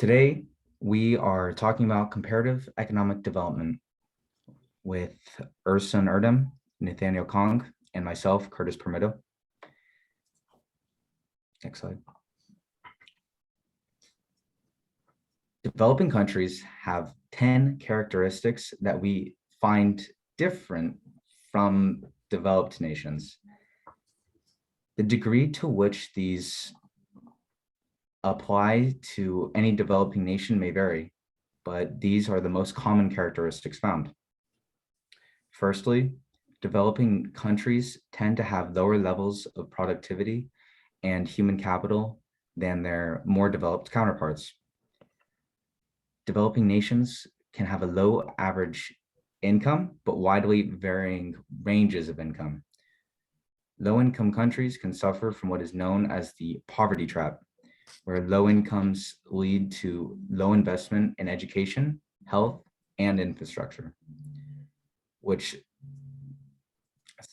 Today, we are talking about comparative economic development with Ursun Erdem, Nathaniel Kong, and myself, Curtis Permitto. Next slide. Developing countries have 10 characteristics that we find different from developed nations. The degree to which these apply to any developing nation may vary, but these are the most common characteristics found. Firstly, developing countries tend to have lower levels of productivity and human capital than their more developed counterparts. Developing nations can have a low average income, but widely varying ranges of income. Low-income countries can suffer from what is known as the poverty trap, where low incomes lead to low investment in education, health, and infrastructure, which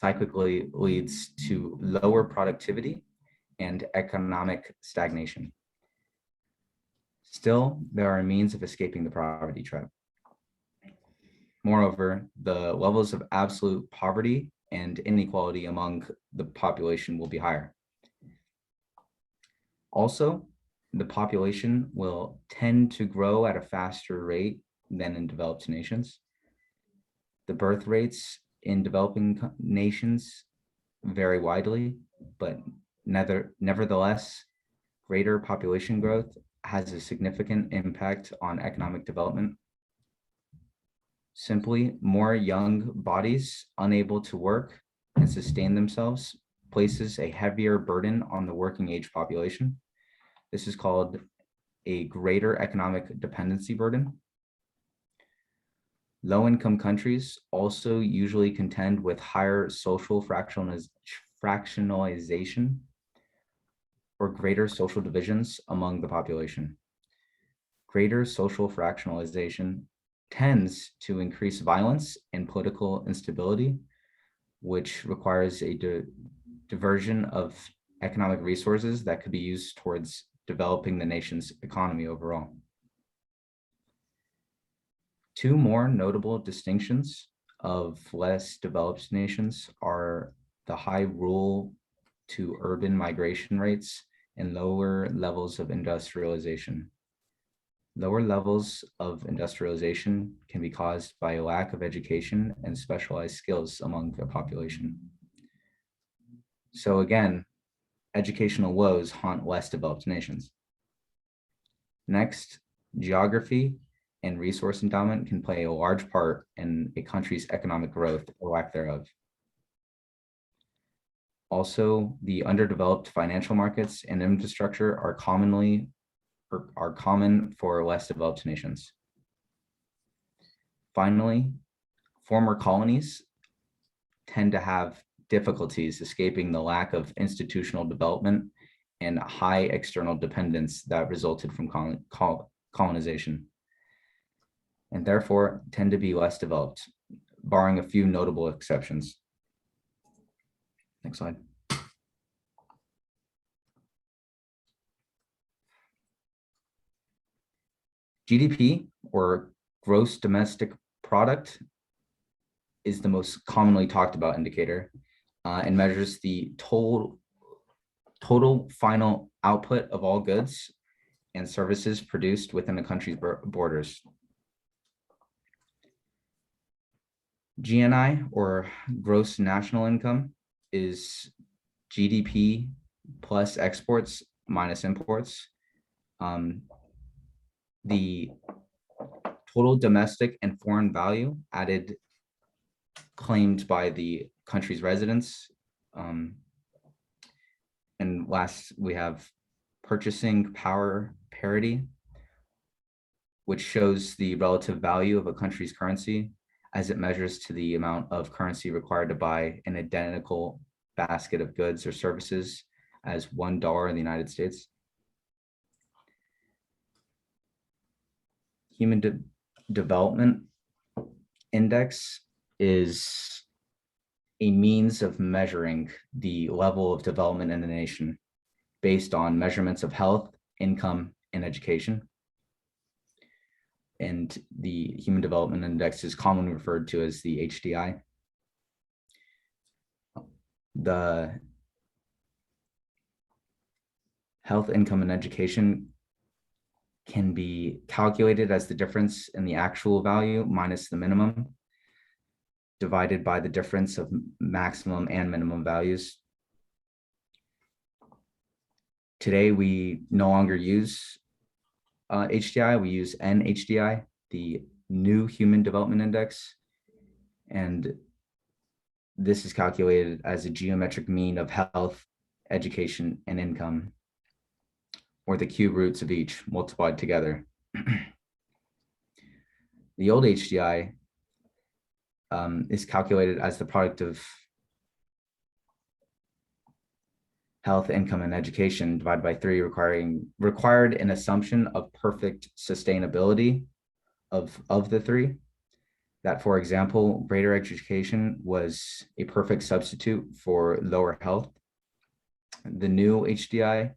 cyclically leads to lower productivity and economic stagnation. Still, there are means of escaping the poverty trap. Moreover, the levels of absolute poverty and inequality among the population will be higher. Also, the population will tend to grow at a faster rate than in developed nations. The birth rates in developing nations vary widely, but nevertheless, greater population growth has a significant impact on economic development. Simply, more young bodies unable to work and sustain themselves places a heavier burden on the working age population. This is called a greater economic dependency burden. Low-income countries also usually contend with higher social fractionalization or greater social divisions among the population. Greater social fractionalization tends to increase violence and political instability, which requires a diversion of economic resources that could be used towards developing the nation's economy overall. Two more notable distinctions of less developed nations are the high rural to urban migration rates and lower levels of industrialization. Lower levels of industrialization can be caused by a lack of education and specialized skills among the population. So again, educational woes haunt less developed nations. Next, geography and resource endowment can play a large part in a country's economic growth or lack thereof. Also, the underdeveloped financial markets and infrastructure are common for less developed nations. Finally, former colonies tend to have difficulties escaping the lack of institutional development and high external dependence that resulted from colonization, and therefore tend to be less developed, barring a few notable exceptions. Next slide. GDP, or gross domestic product, is the most commonly talked about indicator and measures the total final output of all goods and services produced within a country's borders. GNI, or gross national income, is GDP plus exports minus imports. The total domestic and foreign value added claimed by the country's residents. And last, we have purchasing power parity, which shows the relative value of a country's currency as it measures to the amount of currency required to buy an identical basket of goods or services as $1 in the United States. Human Development Index is a means of measuring the level of development in the nation based on measurements of health, income, and education. and the Human Development Index is commonly referred to as the HDI. The health, income, and education can be calculated as the difference in the actual value minus the minimum, divided by the difference of maximum and minimum values. Today, we no longer use HDI, we use NHDI, the new Human Development Index. And this is calculated as a geometric mean of health, education, and income, or the cube roots of each multiplied together. The old HDI is calculated as the product of health, income, and education divided by 3, required an assumption of perfect sustainability of the 3. That, for example, greater education was a perfect substitute for lower health. The new HDI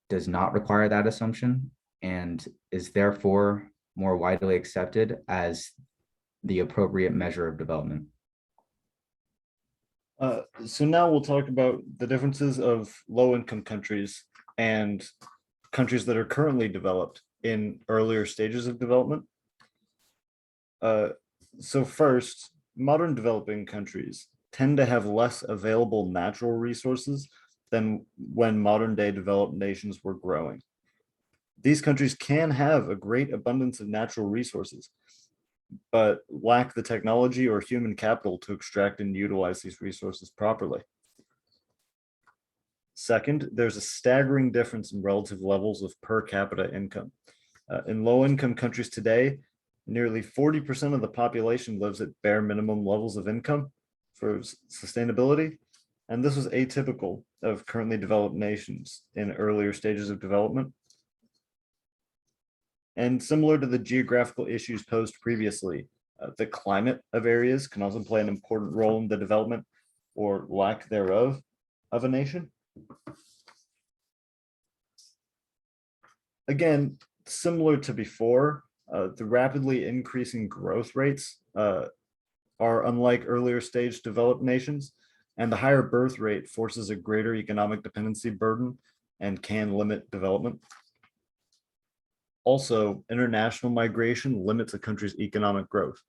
does not require that assumption and is therefore more widely accepted as the appropriate measure of development. So now we'll talk about the differences of low-income countries and countries that are currently developed in earlier stages of development. So first, modern developing countries tend to have less available natural resources than when modern day developed nations were growing. These countries can have a great abundance of natural resources, but lack the technology or human capital to extract and utilize these resources properly. Second, there's a staggering difference in relative levels of per capita income. In low-income countries today, nearly 40% of the population lives at bare minimum levels of income for sustainability, and this was atypical of currently developed nations in earlier stages of development. And similar to the geographical issues posed previously, the climate of areas can also play an important role in the development or lack thereof of a nation. Again, similar to before, the rapidly increasing growth rates are unlike earlier stage developed nations, and the higher birth rate forces a greater economic dependency burden and can limit development. Also, international migration limits a country's economic growth.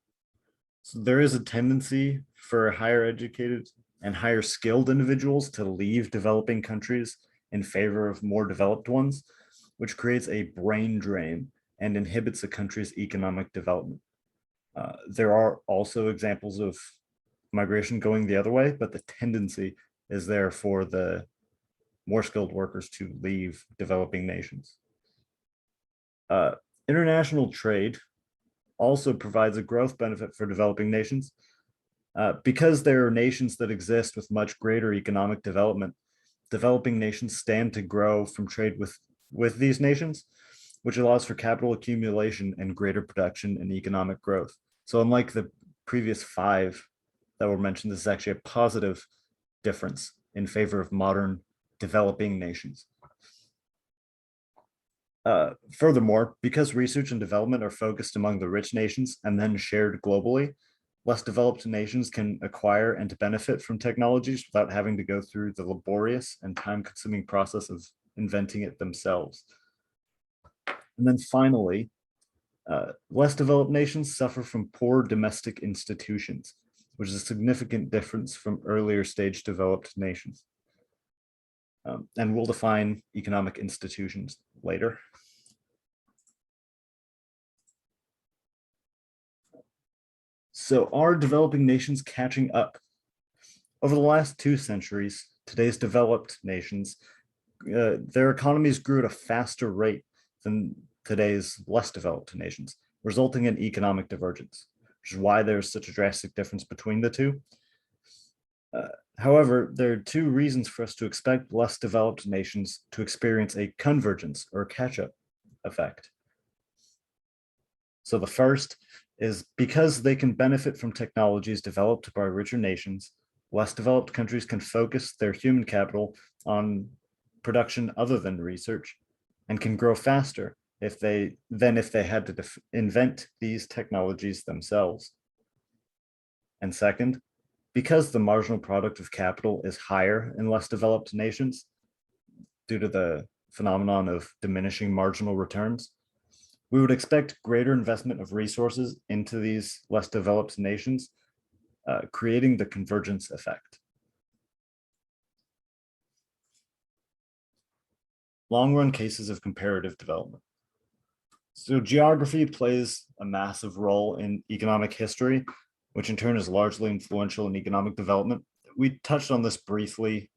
So there is a tendency for higher educated and higher skilled individuals to leave developing countries in favor of more developed ones, which creates a brain drain and inhibits a country's economic development. There are also examples of migration going the other way, but the tendency is there for the more skilled workers to leave developing nations. International trade also provides a growth benefit for developing nations. Because there are nations that exist with much greater economic development, developing nations stand to grow from trade with these nations, which allows for capital accumulation and greater production and economic growth. So unlike the previous 5 that were mentioned, this is actually a positive difference in favor of modern developing nations. Furthermore, because research and development are focused among the rich nations and then shared globally, less developed nations can acquire and benefit from technologies without having to go through the laborious and time-consuming process of inventing it themselves. And then finally, less developed nations suffer from poor domestic institutions, which is a significant difference from earlier stage developed nations. And we'll define economic institutions later. So are developing nations catching up? Over the last 2 centuries, today's developed nations, their economies grew at a faster rate than today's less developed nations, resulting in economic divergence, which is why there's such a drastic difference between the two. However, there are 2 reasons for us to expect less developed nations to experience a convergence or catch-up effect. So the first is because they can benefit from technologies developed by richer nations, less developed countries can focus their human capital on production other than research and can grow faster than if they had to invent these technologies themselves. And second, because the marginal product of capital is higher in less developed nations due to the phenomenon of diminishing marginal returns, we would expect greater investment of resources into these less developed nations, creating the convergence effect. Long-run cases of comparative development. So geography plays a massive role in economic history, which in turn is largely influential in economic development. We touched on this briefly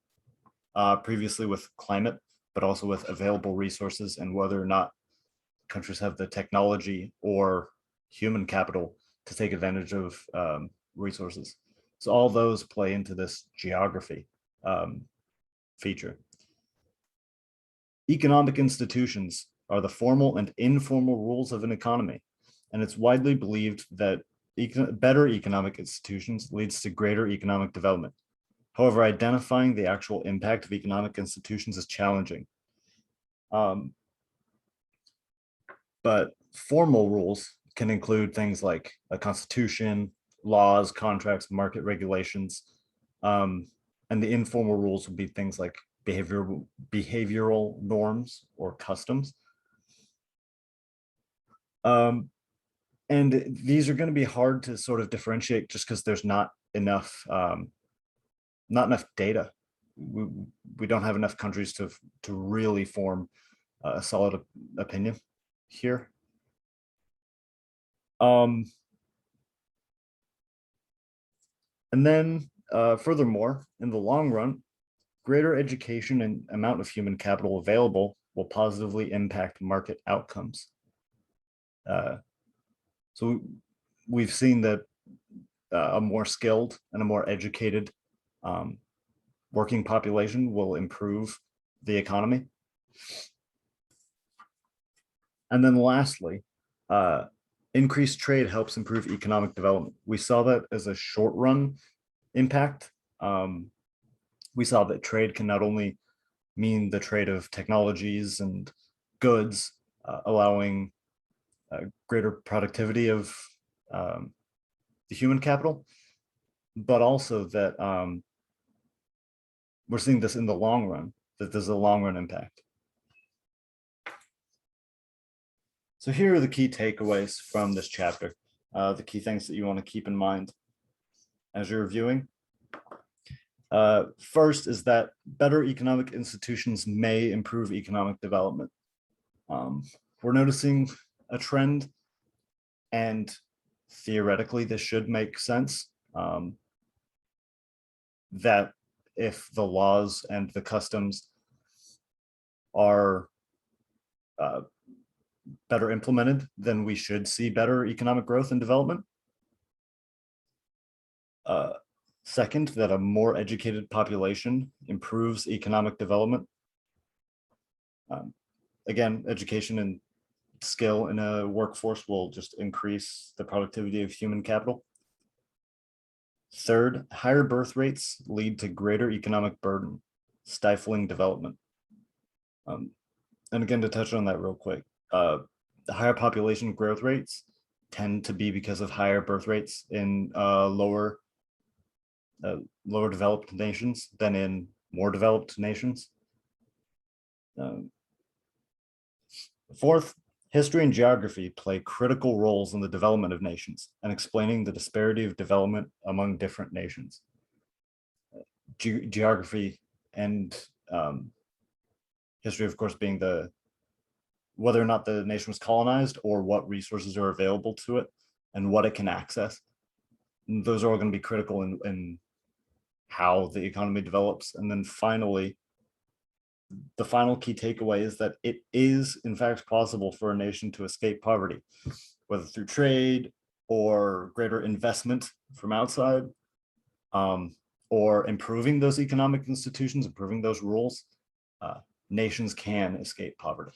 previously with climate, but also with available resources and whether or not countries have the technology or human capital to take advantage of resources. So all those play into this geography feature. Economic institutions are the formal and informal rules of an economy, and it's widely believed that better economic institutions leads to greater economic development. However, identifying the actual impact of economic institutions is challenging. But formal rules can include things like a constitution, laws, contracts, market regulations, and the informal rules would be things like behavioral norms or customs. And these are going to be hard to sort of differentiate just because there's not enough data. We don't have enough countries to really form a solid opinion here. And then furthermore, in the long run, greater education and amount of human capital available will positively impact market outcomes. So we've seen that a more skilled and a more educated working population will improve the economy. And then lastly, increased trade helps improve economic development. We saw that as a short run impact. We saw that trade can not only mean the trade of technologies and goods, allowing greater productivity of the human capital, but also that we're seeing this in the long run, that there's a long run impact. So here are the key takeaways from this chapter, the key things that you want to keep in mind as you're reviewing. First is that better economic institutions may improve economic development. We're noticing a trend, and theoretically this should make sense, that if the laws and the customs are better implemented, then we should see better economic growth and development. Second, that a more educated population improves economic development. Again, education and skill in a workforce will just increase the productivity of human capital. Third, higher birth rates lead to greater economic burden, stifling development. And again, to touch on that real quick, the higher population growth rates tend to be because of higher birth rates in lower developed nations than in more developed nations. Fourth, history and geography play critical roles in the development of nations and explaining the disparity of development among different nations. Geography and history, of course, being whether or not the nation was colonized or what resources are available to it and what it can access. And those are all going to be critical in how the economy develops. And then finally, the final key takeaway is that it is in fact possible for a nation to escape poverty, whether through trade or greater investment from outside, or improving those economic institutions, improving those rules. Nations can escape poverty.